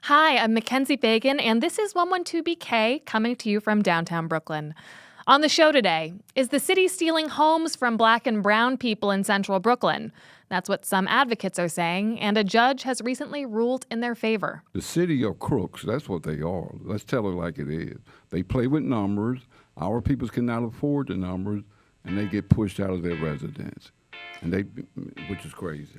Hi, I'm Mackenzie Fagan, and this is 112BK coming to you from downtown Brooklyn. On the show today, is the city stealing homes from black and brown people in central Brooklyn? That's what some advocates are saying, and a judge has recently ruled in their favor. The city are crooks. That's what they are. Let's tell it like it is. They play with numbers. Our people cannot afford the numbers, and they get pushed out of their residence, which is crazy.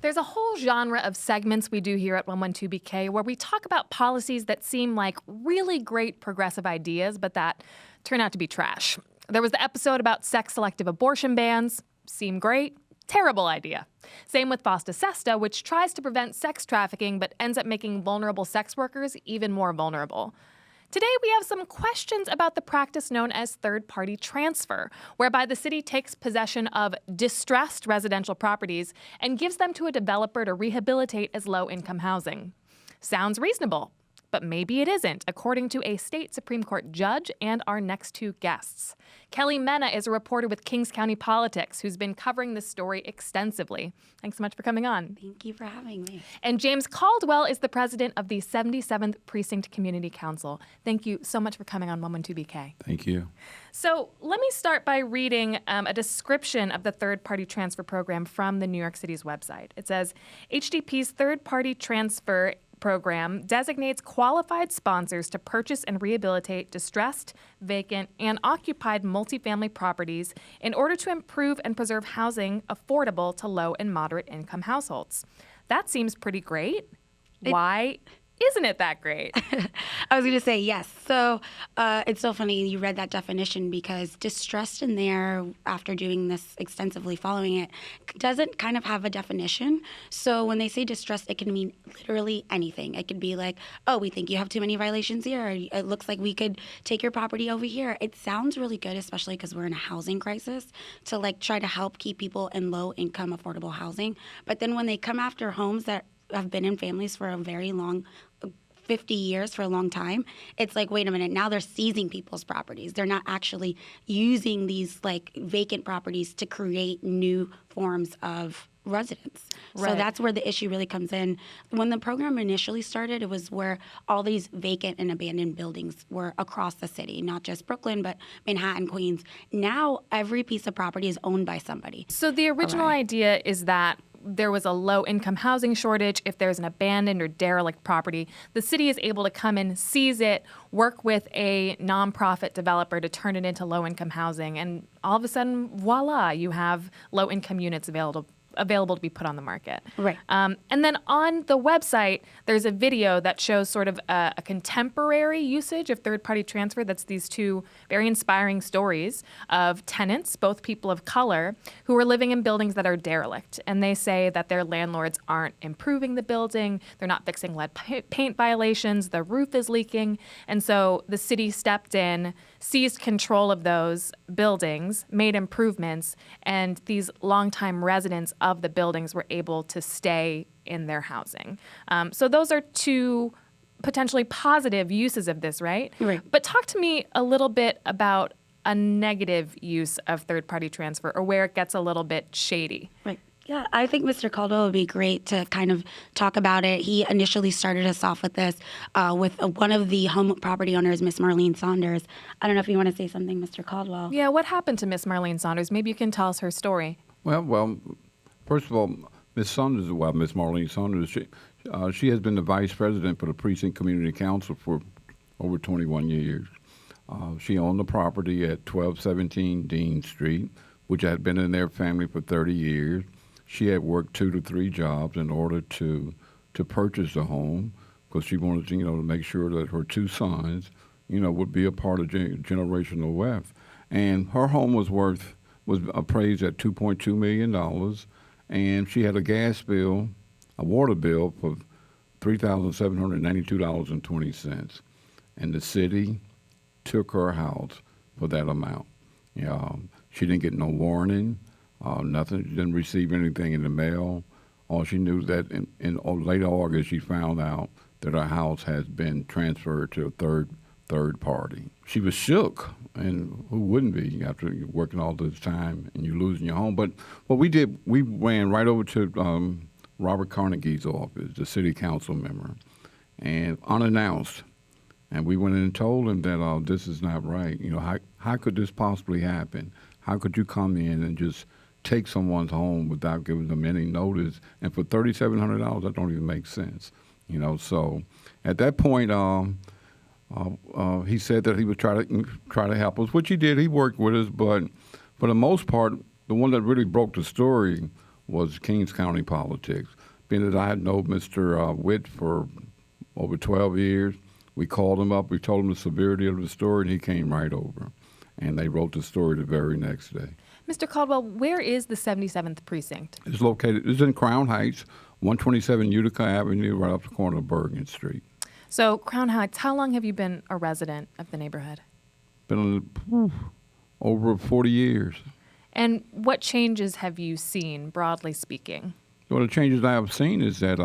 There's a whole genre of segments we do here at 112BK where we talk about policies that seem like really great progressive ideas, but that turn out to be trash. There was the episode about sex-selective abortion bans. Seem great? Terrible idea. Same with FOSTA SESTA, which tries to prevent sex trafficking but ends up making vulnerable sex workers even more vulnerable. Today, we have some questions about the practice known as third-party transfer, whereby the city takes possession of distressed residential properties and gives them to a developer to rehabilitate as low-income housing. Sounds reasonable, but maybe it isn't, according to a state Supreme Court judge and our next two guests. Kelly Mena is a reporter with Kings County Politics who's been covering this story extensively. Thanks so much for coming on. Thank you for having me. And James Caldwell is the president of the 77th Precinct Community Council. Thank you so much for coming on 112BK. Thank you. So let me start by reading a description of the third-party transfer program from the New York City's website. It says, HDP's third-party transfer program designates qualified sponsors to purchase and rehabilitate distressed, vacant, and occupied multifamily properties in order to improve and preserve housing affordable to low and moderate income households. That seems pretty great. Why isn't it that great? I was going to say yes. So it's so funny you read that definition because distressed in there, after doing this extensively, following it, doesn't kind of have a definition. So when they say distressed, it can mean literally anything. It could be like, oh, we think you have too many violations here. Or it looks like we could take your property over here. It sounds really good, especially because we're in a housing crisis, to like try to help keep people in low income affordable housing. But then when they come after homes that have been in families for a very long 50 years, for a long time, it's like, wait a minute, now they're seizing people's properties. They're not actually using these like vacant properties to create new forms of residence. Right. So that's where the issue really comes in. When the program initially started, it was where all these vacant and abandoned buildings were across the city, not just Brooklyn, but Manhattan, Queens. Now every piece of property is owned by somebody. So the original idea is that there was a low-income housing shortage. If there's an abandoned or derelict property, the city is able to come in, seize it, work with a nonprofit developer to turn it into low-income housing, and all of a sudden, voila, you have low-income units available to be put on the market. Right. And then on the website, there's a video that shows sort of a contemporary usage of third-party transfer. That's these two very inspiring stories of tenants, both people of color, who are living in buildings that are derelict. And they say that their landlords aren't improving the building, they're not fixing lead paint violations, the roof is leaking. And so the city stepped in, seized control of those buildings, made improvements, and these longtime residents of the buildings were able to stay in their housing. So those are two potentially positive uses of this, right? Right. But talk to me a little bit about a negative use of third-party transfer, or where it gets a little bit shady. Right. Yeah, I think Mr. Caldwell would be great to kind of talk about it. He initially started us off with this with one of the home property owners, Miss Marlene Saunders. I don't know if you want to say something, Mr. Caldwell. Yeah, what happened to Miss Marlene Saunders? Maybe you can tell us her story. Well, first of all, Miss Marlene Saunders, she has been the vice president for the Precinct Community Council for over 21 years. She owned the property at 1217 Dean Street, which had been in their family for 30 years. She had worked 2 to 3 jobs in order to purchase the home because she wanted to, to make sure that her 2 sons, would be a part of generational wealth. And her home was appraised at $2.2 million, and she had a water bill for $3,792.20. And the city took her house for that amount. She didn't get no warning. Nothing. She didn't receive anything in the mail. All she knew that in late August she found out that her house has been transferred to a third party. She was shook, and who wouldn't be after working all this time and you're losing your home? But what we did, we ran right over to Robert Carnegie's office, the city council member, and unannounced. And we went in and told him that this is not right. You know, how could this possibly happen? How could you come in and just take someone's home without giving them any notice? And for $3,700, that don't even make sense. You know, so at that point, he said that he would try to help us, which he did. He worked with us, but for the most part, the one that really broke the story was Kings County politics. Being that I had known Mr. Witt for over 12 years, we called him up, we told him the severity of the story, and he came right over. And they wrote the story the very next day. Mr. Caldwell, where is the 77th Precinct? It's in Crown Heights, 127 Utica Avenue, right off the corner of Bergen Street. So, Crown Heights, how long have you been a resident of the neighborhood? Been over 40 years. And what changes have you seen, broadly speaking? Well, the changes I have seen is that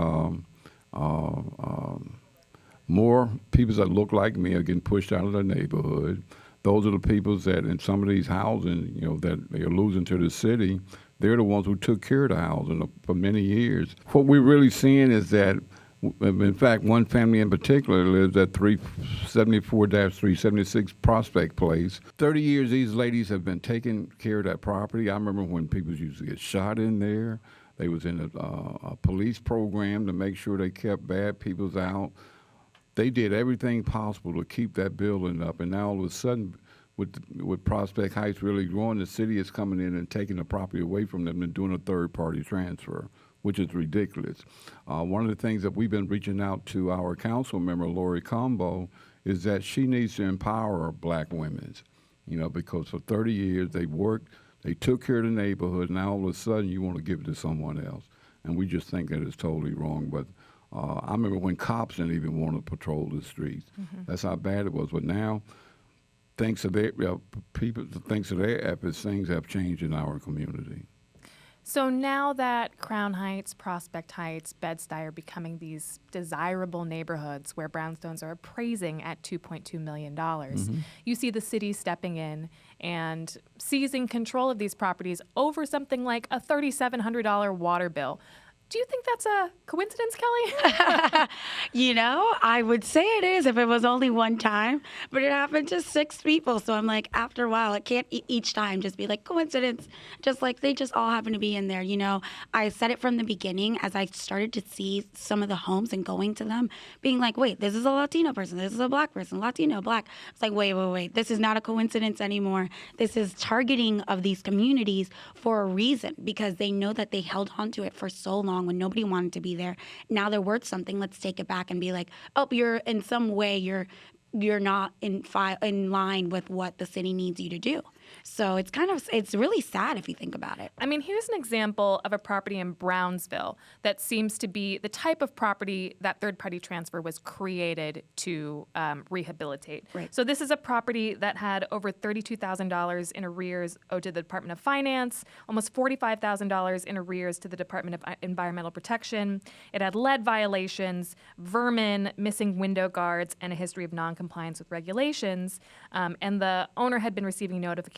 more people that look like me are getting pushed out of their neighborhood. Those are the people that in some of these housing, you know, that they are losing to the city. They're the ones who took care of the housing for many years. What we're really seeing is that, in fact, one family in particular lives at 374-376 Prospect Place. 30 years these ladies have been taking care of that property. I remember when people used to get shot in there. They was in a police program to make sure they kept bad people out. They did everything possible to keep that building up, and now all of a sudden, with Prospect Heights really growing, the city is coming in and taking the property away from them and doing a third-party transfer, which is ridiculous. One of the things that we've been reaching out to our council member, Lori Combo, is that she needs to empower black women, you know, because for 30 years they worked, they took care of the neighborhood, now all of a sudden you want to give it to someone else. And we just think that it's totally wrong. But I remember when cops didn't even want to patrol the streets. Mm-hmm. That's how bad it was. But now, thanks to their efforts, things have changed in our community. So now that Crown Heights, Prospect Heights, Bed-Stuy are becoming these desirable neighborhoods where brownstones are appraising at $2.2 million, mm-hmm. you see the city stepping in and seizing control of these properties over something like a $3,700 water bill. Do you think that's a coincidence, Kelly? You know, I would say it is if it was only one time, but it happened to 6 people. So I'm like, after a while, it can't each time just be like coincidence, just like they just all happen to be in there. You know, I said it from the beginning as I started to see some of the homes and going to them, being like, wait, this is a Latino person, this is a black person, Latino, black. It's like, wait, this is not a coincidence anymore. This is targeting of these communities for a reason, because they know that they held on to it for so long when nobody wanted to be there. Now they're worth something. Let's take it back and be like, oh, you're in some way you're not in line with what the city needs you to do. So it's really sad if you think about it. I mean, here's an example of a property in Brownsville that seems to be the type of property that third-party transfer was created to rehabilitate. Right. So this is a property that had over $32,000 in arrears owed to the Department of Finance, almost $45,000 in arrears to the Department of Environmental Protection. It had lead violations, vermin, missing window guards, and a history of non-compliance with regulations. And the owner had been receiving notifications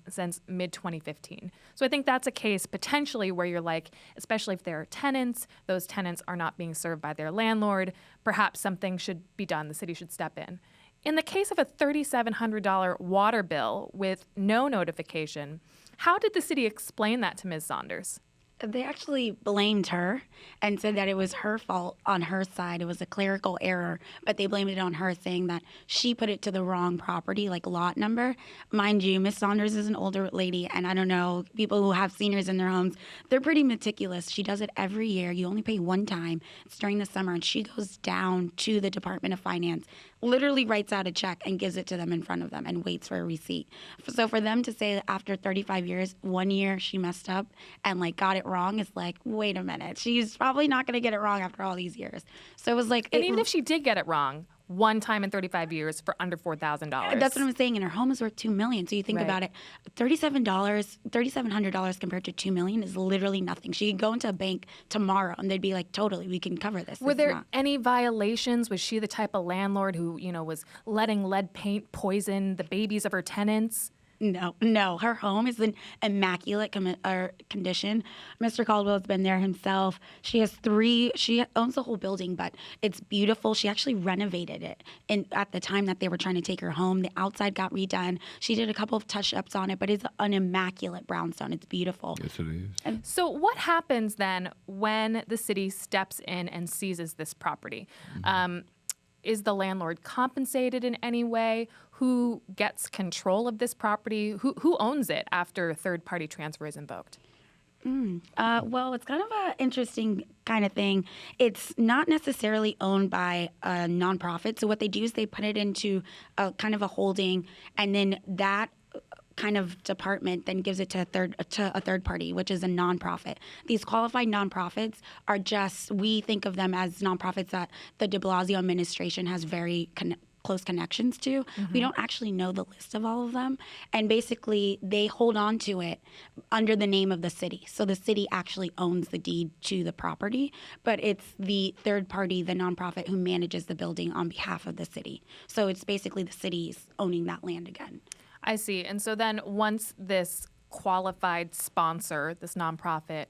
since mid-2015. So I think that's a case potentially where you're like, especially if there are tenants, those tenants are not being served by their landlord, perhaps something should be done, the city should step in. In the case of a $3,700 water bill with no notification, how did the city explain that to Ms. Saunders? They actually blamed her and said that it was her fault on her side. It was a clerical error, but they blamed it on her, saying that she put it to the wrong property, like lot number. Mind you, Miss Saunders is an older lady, and I don't know, people who have seniors in their homes, they're pretty meticulous. She does it every year. You only pay one time. It's during the summer, and she goes down to the Department of Finance, literally writes out a check and gives it to them in front of them and waits for a receipt. So for them to say that after 35 years, 1 year she messed up and like got it wrong, is like, wait a minute, she's probably not going to get it wrong after all these years. So it was like, and even if she did get it wrong, one time in 35 years for under $4,000. That's what I'm saying. And her home is worth $2 million. So you think Right. about it, $3,700 compared to $2 million is literally nothing. She could go into a bank tomorrow and they'd be like, totally, we can cover this. Were It's there not. any violations? Was she the type of landlord who, was letting lead paint poison the babies of her tenants? No. Her home is in immaculate condition. Mr. Caldwell has been there himself. She owns the whole building, but it's beautiful. She actually renovated it. And at the time that they were trying to take her home, the outside got redone. She did a couple of touch-ups on it, but it's an immaculate brownstone. It's beautiful. Yes, it is. So what happens then when the city steps in and seizes this property? Is the landlord compensated in any way? Who gets control of this property? Who owns it after third-party transfer is invoked? Well, it's kind of an interesting kind of thing. It's not necessarily owned by a nonprofit. So what they do is they put it into a kind of a holding, and then that kind of department then gives it to a third party, which is a nonprofit. These qualified nonprofits are we think of them as nonprofits that the de Blasio administration has very close connections to. We don't actually know the list of all of them. And basically, they hold on to it under the name of the city. So the city actually owns the deed to the property, but it's the third party, the nonprofit, who manages the building on behalf of the city. So it's basically the city's owning that land again. I see. And so then once this qualified sponsor, this nonprofit,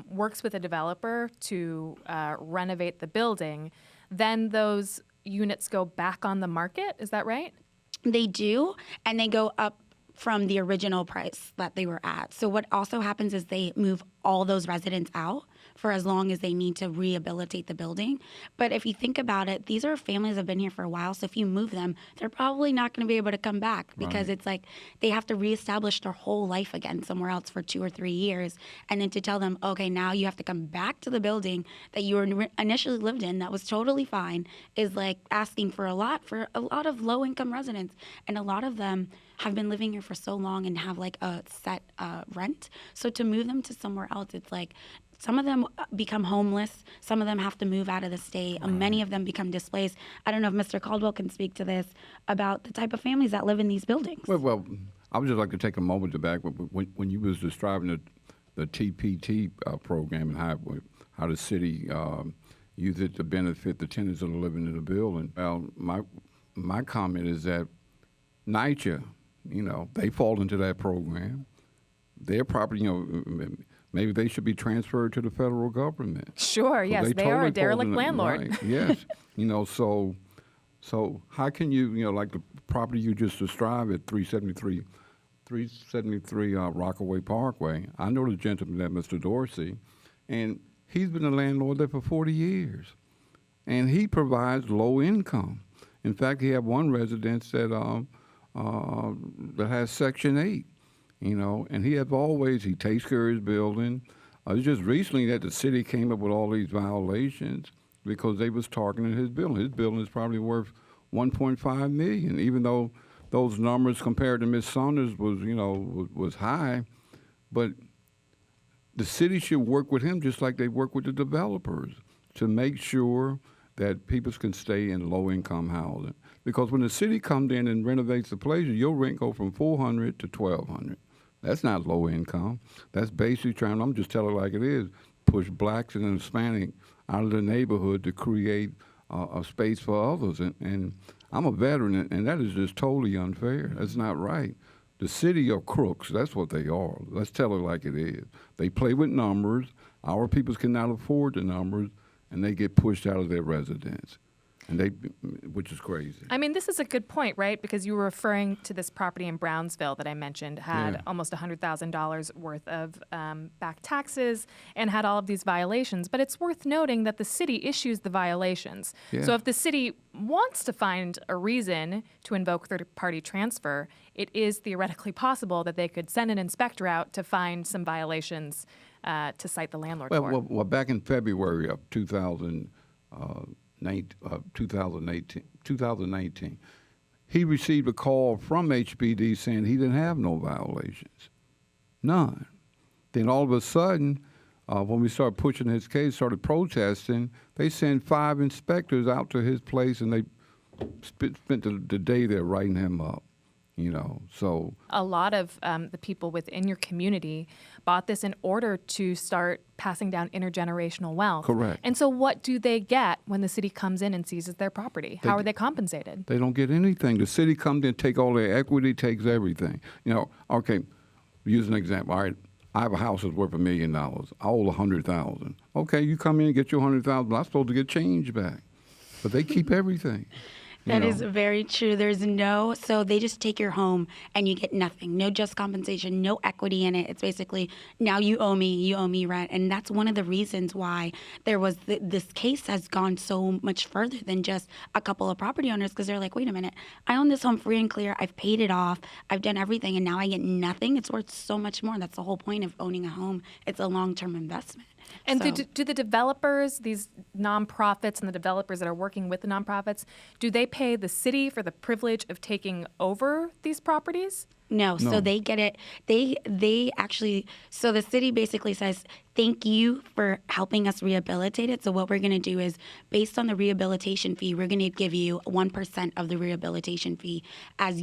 works with a developer to renovate the building, then those units go back on the market. Is that right? They do, and they go up from the original price that they were at. So what also happens is they move all those residents out for as long as they need to rehabilitate the building. But if you think about it, these are families that have been here for a while. So if you move them, they're probably not going to be able to come back because it's like they have to reestablish their whole life again somewhere else for 2 or 3 years. And then to tell them, okay, now you have to come back to the building that you were initially lived in that was totally fine, is like asking for a lot of low-income residents. And a lot of them have been living here for so long and have like a set rent. So to move them to somewhere else, it's like some of them become homeless. Some of them have to move out of the state. Many of them become displaced. I don't know if Mr. Caldwell can speak to this about the type of families that live in these buildings. Well, I would just like to take a moment to back when you was describing the TPT program and how the city used it to benefit the tenants that are living in the building. Well, my comment is that NYCHA, they fall into that program. Their property, maybe they should be transferred to the federal government. Sure, yes, they are a derelict landlord. Right, yes. So how can you, like the property you just described at 373 Rockaway Parkway, I know the gentleman there, Mr. Dorsey, and he's been a landlord there for 40 years. And he provides low income. In fact, he had one residence that has Section 8. And he takes care of his building. It's just recently that the city came up with all these violations because they was targeting his building. His building is probably worth $1.5 million, even though those numbers compared to Ms. Saunders was high. But the city should work with him just like they work with the developers to make sure that people can stay in low-income housing. Because when the city comes in and renovates the place, your rent go from $400 to $1,200. That's not low income. That's basically I'm just telling it like it is, push blacks and Hispanic out of the neighborhood to create a space for others. And I'm a veteran, and that is just totally unfair. That's not right. The city are crooks. That's what they are. Let's tell it like it is. They play with numbers. Our people cannot afford the numbers, and they get pushed out of their residence. Which is crazy. I mean, this is a good point, right? Because you were referring to this property in Brownsville that I mentioned had almost $100,000 worth of back taxes and had all of these violations. But it's worth noting that the city issues the violations. Yeah. So if the city wants to find a reason to invoke third-party transfer, it is theoretically possible that they could send an inspector out to find some violations to cite the landlord for. Well, back in February of 2019, he received a call from HPD saying he didn't have no violations, none. Then all of a sudden, when we started pushing his case, started protesting, they sent 5 inspectors out to his place, and spent the day there writing him up, so. A lot of the people within your community bought this in order to start passing down intergenerational wealth. Correct. And so what do they get when the city comes in and seizes their property? How are they compensated? They don't get anything. The city comes in, take all their equity, takes everything. Okay, use an example. All right, I have a house that's worth $1 million. I owe $100,000. Okay, you come in and get your $100,000. I'm supposed to get change back, but they keep everything. That is very true. So they just take your home and you get nothing. No just compensation, no equity in it. It's basically, now you owe me rent. And that's one of the reasons why there was this case has gone so much further than just a couple of property owners, because they're like, wait a minute, I own this home free and clear. I've paid it off. I've done everything, and now I get nothing. It's worth so much more. That's the whole point of owning a home. It's a long-term investment. And do the developers, these nonprofits and the developers that are working with the nonprofits, do they pay the city for the privilege of taking over these properties? No, so they get it. They actually, so the city basically says, thank you for helping us rehabilitate it. So what we're going to do is, based on the rehabilitation fee, we're going to give you 1% of the rehabilitation fee as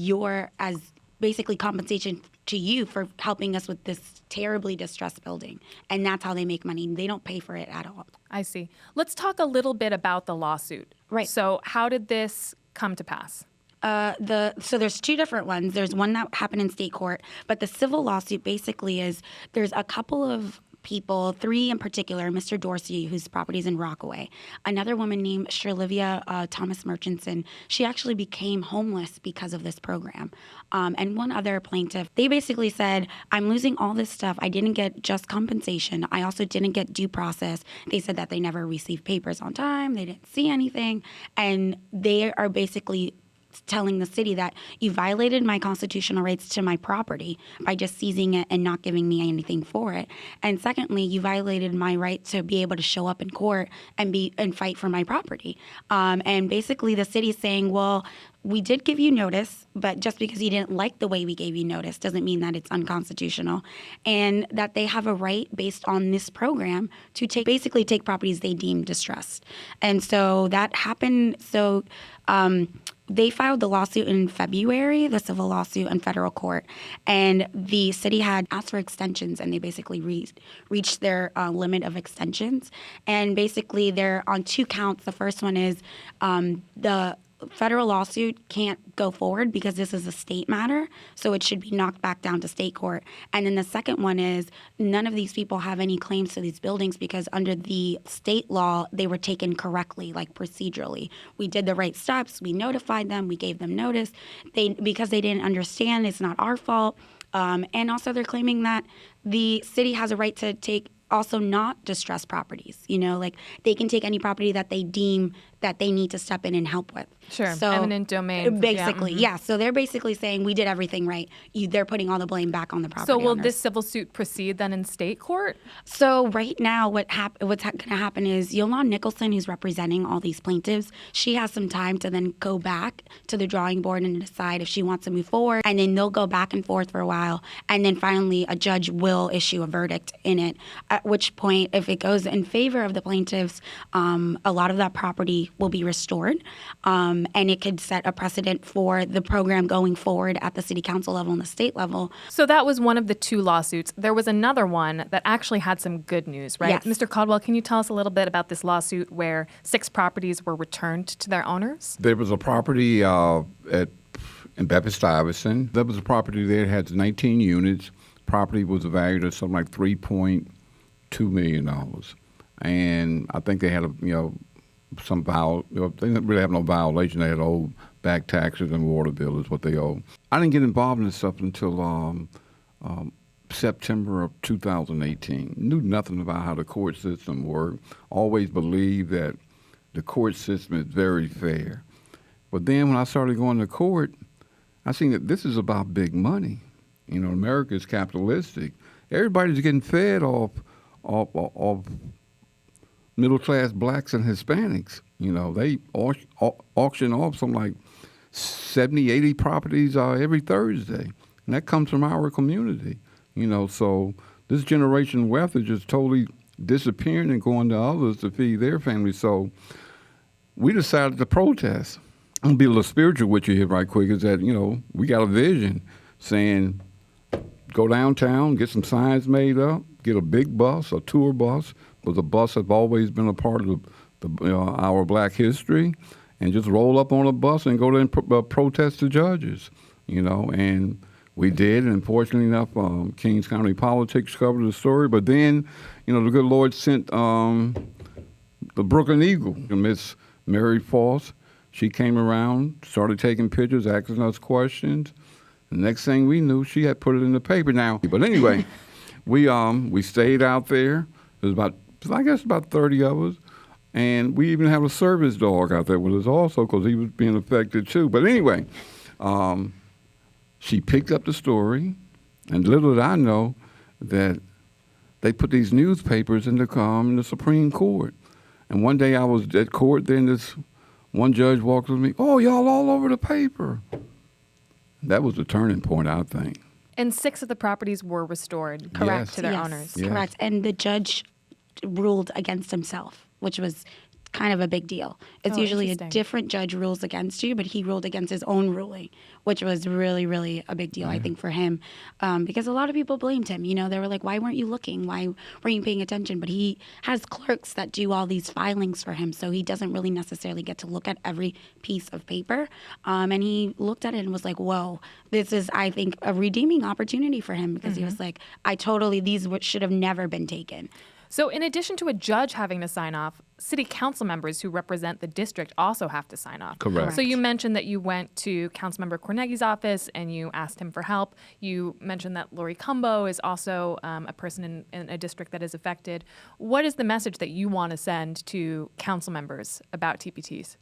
basically compensation to you for helping us with this terribly distressed building. And that's how they make money. They don't pay for it at all. I see. Let's talk a little bit about the lawsuit. Right. So how did this come to pass? So there's two different ones. There's one that happened in state court, but the civil lawsuit basically is there's a couple of people, three in particular, Mr. Dorsey, whose property is in Rockaway. Another woman named Sherlivia Thomas Murchison. She actually became homeless because of this program. And one other plaintiff, they basically said, I'm losing all this stuff. I didn't get just compensation. I also didn't get due process. They said that they never received papers on time. They didn't see anything. And they are basically telling the city that you violated my constitutional rights to my property by just seizing it and not giving me anything for it. And secondly, you violated my right to be able to show up in court and fight for my property. And basically the city's saying, well, we did give you notice, but just because you didn't like the way we gave you notice doesn't mean that it's unconstitutional, and that they have a right based on this program to basically take properties they deem distressed. And so that happened. So they filed the lawsuit in February, the civil lawsuit in federal court, and the city had asked for extensions, and they basically reached their limit of extensions. And basically they're on two counts. The first one is the federal lawsuit can't go forward because this is a state matter, so it should be knocked back down to state court. And then the second one is none of these people have any claims to these buildings because under the state law, they were taken correctly, like procedurally. We did the right steps. We notified them. We gave them notice. Because they didn't understand, it's not our fault. And also they're claiming that the city has a right to take also not distressed properties. Like they can take any property that they deem that they need to step in and help with. Sure, so, eminent domain. Basically, yeah. So they're basically saying we did everything right. They're putting all the blame back on the property So will owners. this civil suit proceed then in state court? So right now what's going to happen is Yolande Nicholson, who's representing all these plaintiffs, she has some time to then go back to the drawing board and decide if she wants to move forward. And then they'll go back and forth for a while. And then finally a judge will issue a verdict in it, at which point if it goes in favor of the plaintiffs, a lot of that property will be restored, and it could set a precedent for the program going forward at the city council level and the state level. So that was one of the two lawsuits. There was another one that actually had some good news, right? Yes. Mr. Caldwell, can you tell us a little bit about this lawsuit where 6 properties were returned to their owners? There was a property in Bedford-Stuyvesant. There was a property there that had 19 units. Property was valued at something like $3.2 million. And I think they had they didn't really have no violation. They had old back taxes and water bill is what they owe. I didn't get involved in this stuff until September of 2018. Knew nothing about how the court system worked. Always believed that the court system is very fair. But then when I started going to court, I seen that this is about big money. America is capitalistic. Everybody's getting fed off middle-class blacks and Hispanics. They auction off something like 70, 80 properties every Thursday. And that comes from our community. So this generation wealth is just totally disappearing and going to others to feed their families. So we decided to protest. I'm gonna be a little spiritual with you here right quick, is that, we got a vision saying go downtown, get some signs made up, get a big bus, a tour bus, because the bus has always been a part of our black history, and just roll up on a bus and go there and protest the judges, and we did, and fortunately enough, Kings County Politics covered the story, but then, the good Lord sent the Brooklyn Eagle, Miss Mary Foss. She came around, started taking pictures, asking us questions. The next thing we knew, she had put it in the paper now. But anyway, we stayed out there. There was about 30 of us. And we even have a service dog out there with us also, because he was being affected too. But anyway, she picked up the story, and little did I know that they put these newspapers in the Supreme Court. And one day I was at court, then this one judge walked with me, "Oh, y'all all over the paper." That was the turning point, I think. And 6 of the properties were restored, Correct. to their Yes. owners. Yes. Correct. And the judge ruled against himself, which was kind of a big deal. It's usually a interesting. different judge rules against you, but he ruled against his own ruling, which was really, really a big deal, I think, for him. Because a lot of people blamed him. They were like, why weren't you looking? Why weren't you paying attention? But he has clerks that do all these filings for him, so he doesn't really necessarily get to look at every piece of paper. And he looked at it and was like, whoa, this is, I think, a redeeming opportunity for him, because he was like, these should have never been taken. So in addition to a judge having to sign off, city council members who represent the district also have to sign off. Correct. So you mentioned that you went to Councilmember Corneghi's office and you asked him for help. You mentioned that Lori Cumbo is also a person in a district that is affected. What is the message that you want to send to council members about TPTs?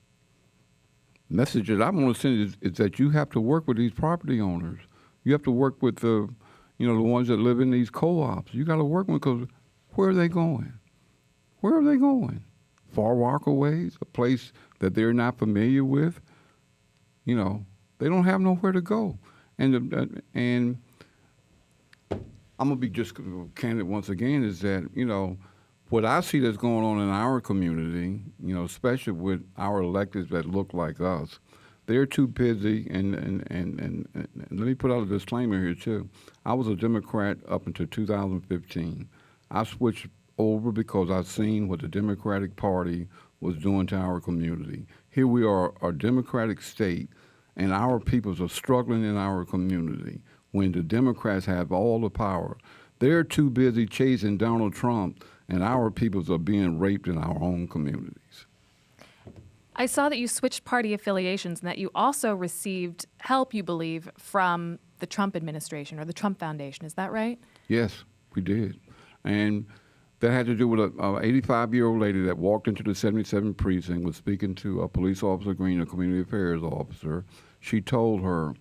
Message that I want to send is that you have to work with these property owners. You have to work with the ones that live in these co-ops. You got to work with them, because where are they going? Where are they going? Far Rockaways, a place that they're not familiar with. They don't have nowhere to go. And I'm gonna be just candid once again, is that what I see that's going on in our community, especially with our electeds that look like us, they're too busy. And let me put out a disclaimer here too. I was a Democrat up until 2015. I switched over because I've seen what the Democratic Party was doing to our community. Here we are, a Democratic state, and our peoples are struggling in our community when the Democrats have all the power. They're too busy chasing Donald Trump, and our peoples are being raped in our own communities. I saw that you switched party affiliations and that you also received help, you believe, from the Trump administration or the Trump Foundation. Is that right? Yes, we did. And that had to do with an 85-year-old lady that walked into the 77th precinct, was speaking to a police officer Green, a community affairs officer. She told her,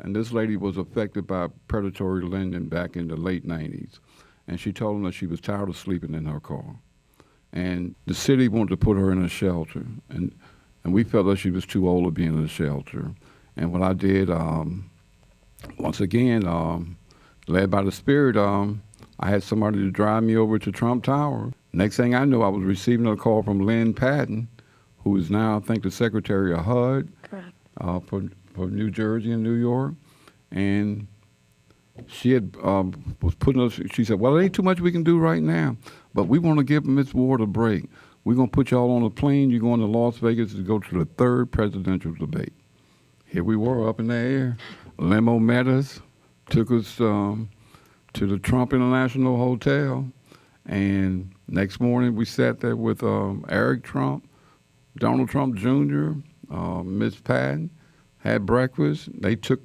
and this lady was affected by predatory lending back in the late 90s, and she told him that she was tired of sleeping in her car. And the city wanted to put her in a shelter, and we felt that she was too old to be in a shelter. And what I did, once again, led by the Spirit, I had somebody to drive me over to Trump Tower. Next thing I knew, I was receiving a call from Lynn Patton, who is now, I think, the Secretary of HUD. Correct. For New Jersey and New York. And she had was putting us, she said, well, there ain't too much we can do right now, but we want to give Ms. Ward a break. We're going to put y'all on a plane. You're going to Las Vegas to go to the 3rd presidential debate. Here we were up in the air. Limo met us, took us to the Trump International Hotel, and next morning we sat there with Eric Trump, Donald Trump Jr., Miss Patton, had breakfast. They took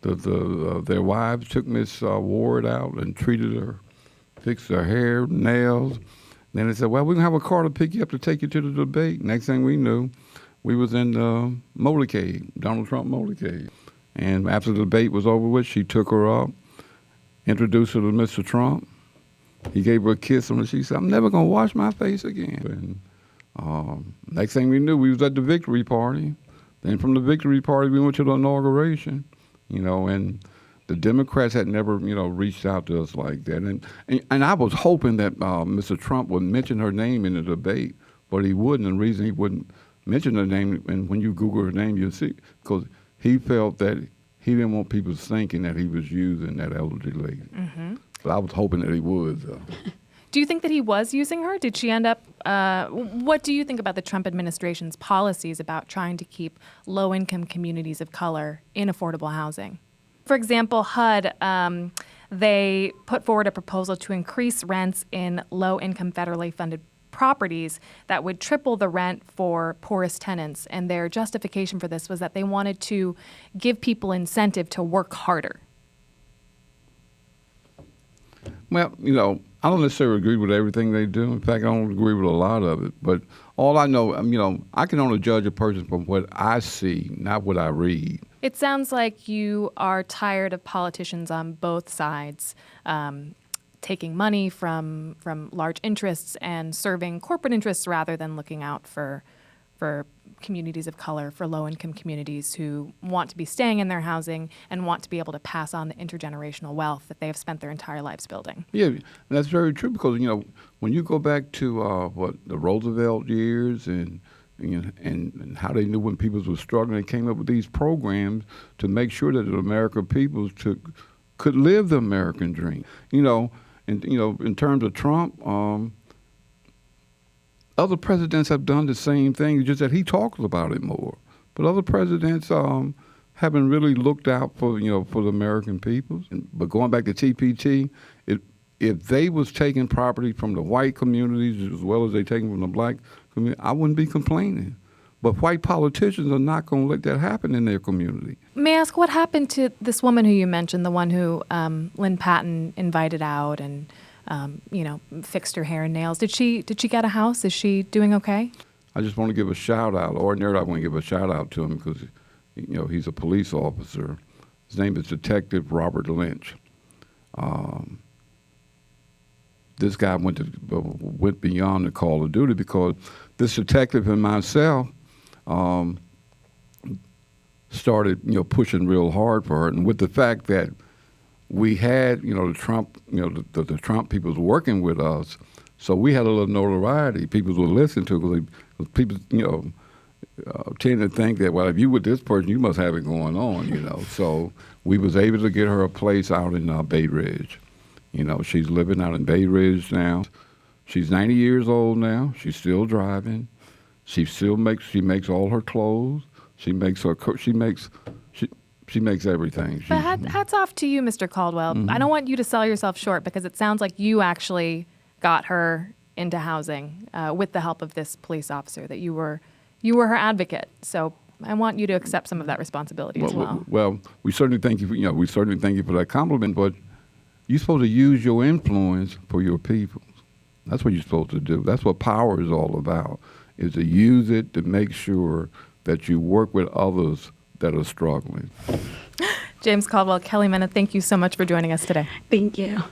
their wives took Miss Ward out and treated her, fixed her hair, nails. Then they said, well, we can have a car to pick you up to take you to the debate. Next thing we knew, we was in the motorcade, Donald Trump motorcade. And after the debate was over with, she took her up, introduced her to Mr. Trump. He gave her a kiss, and she said, I'm never going to wash my face again. And next thing we knew, we was at the victory party. Then from the victory party, we went to the inauguration, and the Democrats had never, reached out to us like that. And I was hoping that Mr. Trump would mention her name in the debate, but he wouldn't. And the reason he wouldn't mention her name, and when you Google her name, you'll see, because he felt that he didn't want people thinking that he was using that elderly lady. Mm-hmm. But I was hoping that he would. Do you think that he was using her? Did she end up, what do you think about the Trump administration's policies about trying to keep low-income communities of color in affordable housing? For example, HUD, they put forward a proposal to increase rents in low-income federally funded properties that would triple the rent for poorest tenants. And their justification for this was that they wanted to give people incentive to work harder. Well, I don't necessarily agree with everything they do. In fact, I don't agree with a lot of it. But all I know, I can only judge a person from what I see, not what I read. It sounds like you are tired of politicians on both sides taking money from large interests and serving corporate interests rather than looking out for communities of color, for low-income communities who want to be staying in their housing and want to be able to pass on the intergenerational wealth that they have spent their entire lives building. Yeah, that's very true because, when you go back to the Roosevelt years and how they knew when people were struggling, they came up with these programs to make sure that the American people could live the American dream. In terms of Trump, other presidents have done the same thing, just that he talks about it more. But other presidents haven't really looked out for the American people. But going back to TPT, if they was taking property from the white communities as well as they taking from the black community, I wouldn't be complaining. But white politicians are not going to let that happen in their community. May I ask what happened to this woman who you mentioned, the one who Lynn Patton invited out and fixed her hair and nails? Did she get a house? Is she doing okay? I just want to give a shout out. Ordinarily, I want to give a shout out to him because, he's a police officer. His name is Detective Robert Lynch. This guy went beyond the call of duty because this detective and myself started, pushing real hard for her, and with the fact that we had, the Trump, the Trump people was working with us, so we had a little notoriety. People would listen to because people, tend to think that, well, if you with this person, you must have it going on, So we was able to get her a place out in Bay Ridge. She's living out in Bay Ridge now. She's 90 years old now. She's still driving. She makes all her clothes. She makes everything. But hats off to you, Mr. Caldwell. Mm-hmm. I don't want you to sell yourself short because it sounds like you actually got her into housing with the help of this police officer, that you were her advocate. So I want you to accept some of that responsibility as well. Well, we certainly thank you. We certainly thank you for that compliment. But you're supposed to use your influence for your people. That's what you're supposed to do. That's what power is all about, is to use it to make sure that you work with others that are struggling. James Caldwell, Kelly Mena, thank you so much for joining us today. Thank you.